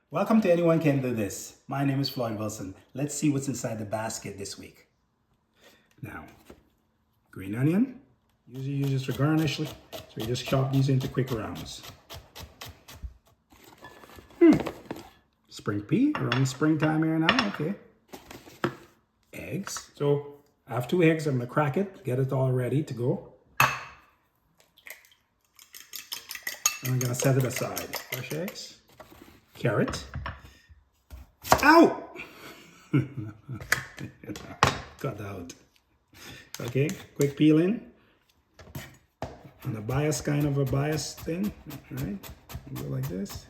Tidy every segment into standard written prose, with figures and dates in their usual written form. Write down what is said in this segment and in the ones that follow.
Welcome to Anyone Can Do This. My name is Flavourful. Let's see what's inside the basket this week. Now, green onion. Usually use this for garnish, so you just chop these into quick rounds. Spring pea, around springtime here now, okay. Eggs. So I have 2 eggs, I'm gonna crack it, get it all ready to go. And I'm gonna set it aside. Fresh eggs. Carrot. Ow! Cut out. Okay, quick peeling. On a bias, kind of a bias thing. Alright, go like this.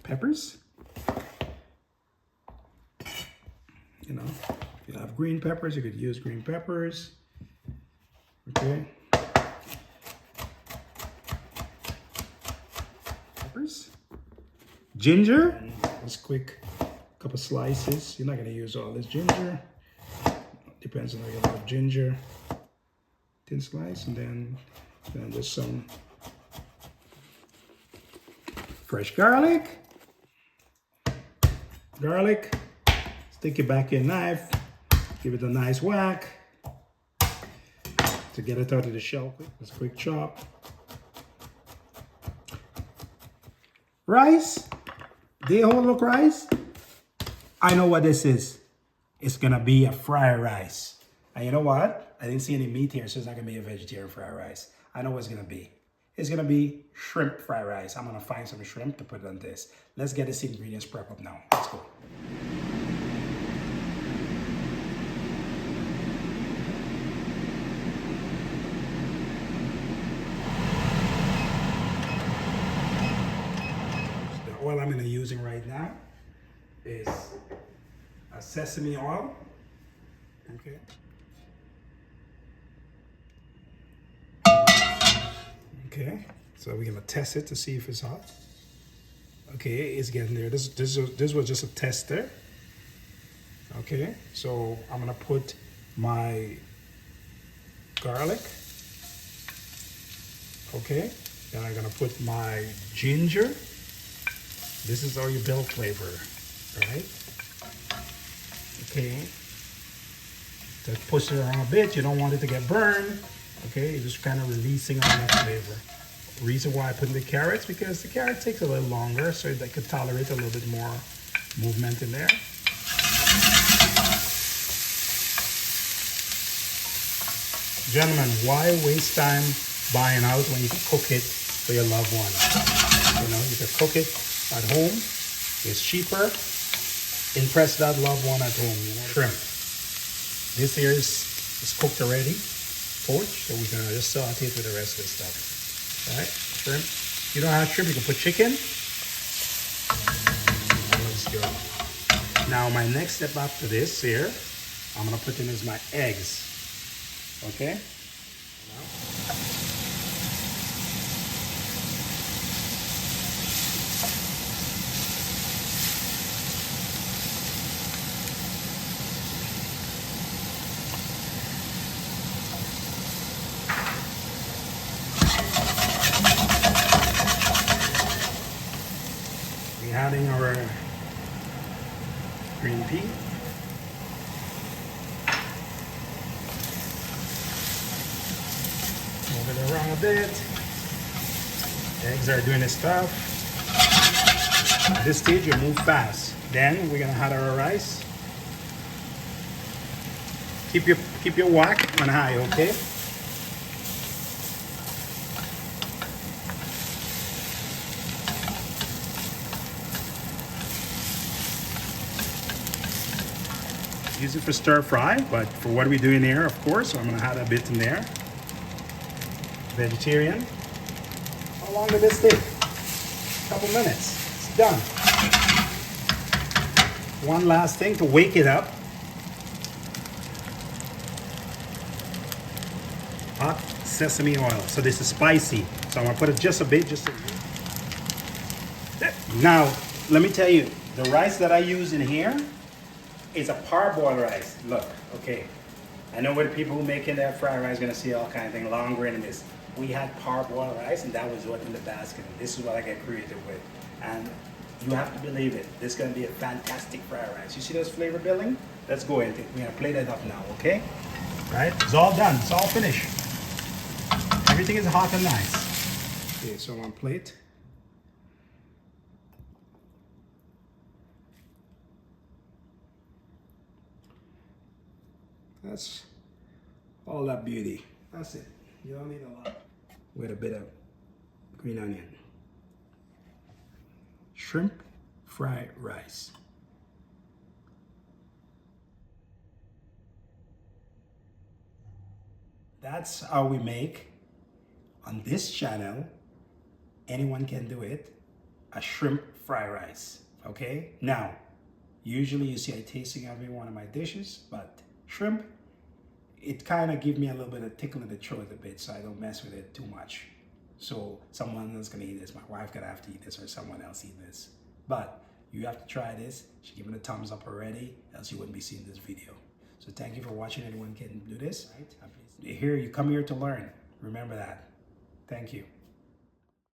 Peppers. You know, if you have green peppers, you could use green peppers. Okay. Ginger, just quick couple slices. You're not gonna use all this ginger. Depends on how you love ginger. Thin slice, and then just some fresh garlic. Stick it back in your knife. Give it a nice whack to get it out of the shell. Just quick chop. Rice. They all look rice. I know what this is. It's gonna be a fried rice. And you know what? I didn't see any meat here, so it's not gonna be a vegetarian fried rice. I know what it's gonna be. It's gonna be shrimp fried rice. I'm gonna find some shrimp to put on this. Let's get this ingredients prep up now. Let's go. Oil I'm going to be using right now is a sesame oil. Okay. Okay. So we're going to test it to see if it's hot. Okay, it's getting there. This was just a tester. Okay. So I'm going to put my garlic. Okay. Then I'm going to put my ginger. This is how you build flavor, right? Okay. To push it around a bit, you don't want it to get burned. Okay, you're just kind of releasing all that flavor. Reason why I put in the carrots, because the carrot takes a little longer, so they could tolerate a little bit more movement in there. Gentlemen, why waste time buying out when you can cook it for your loved one? You know, you can cook it at home. It's cheaper. Impress that loved one at home. You know? Shrimp. This here is cooked already, poached, so we're gonna just saute it with the rest of the stuff. All right, shrimp. If you don't have shrimp, you can put chicken. Let's go. Now my next step after this here, I'm gonna put in is my eggs. Okay. Adding our green pea. Move it around a bit. Eggs are doing their stuff. At this stage, you move fast. Then we're gonna add our rice. Keep your whack on high, okay? Use it for stir fry, but for what we're doing here, of course, so I'm gonna add a bit in there. Vegetarian. How long did this take? A couple minutes. It's done. One last thing to wake it up. Hot sesame oil. So this is spicy. So I'm gonna put it just a bit, Now, let me tell you, the rice that I use in here is a parboiled rice. Look, okay. I know where the people who making that fried rice gonna see all kind of thing, long grain in this. we had parboiled rice, and that was what in the basket. And this is what I get creative with. And you have to believe it. This is gonna be a fantastic fried rice. You see those flavor building? Let's go into it. We're gonna plate it up now, okay? Right? It's all done. It's all finished. Everything is hot and nice. Okay, so on plate. That's all that beauty. That's it. You don't need a lot. With a bit of green onion. Shrimp fried rice. That's how we make, on this channel, anyone can do it, a shrimp fried rice, okay? Now, usually you see I tasting every one of my dishes, but shrimp, it kind of gives me a little bit of tickle in the throat a bit, so I don't mess with it too much. So someone else gonna eat this, my wife gonna have to eat this, or someone else eat this. But you have to try this. She's giving a thumbs up already, else you wouldn't be seeing this video. So thank you for watching. Anyone can do this, right? Here, you come here to learn. Remember that. Thank you.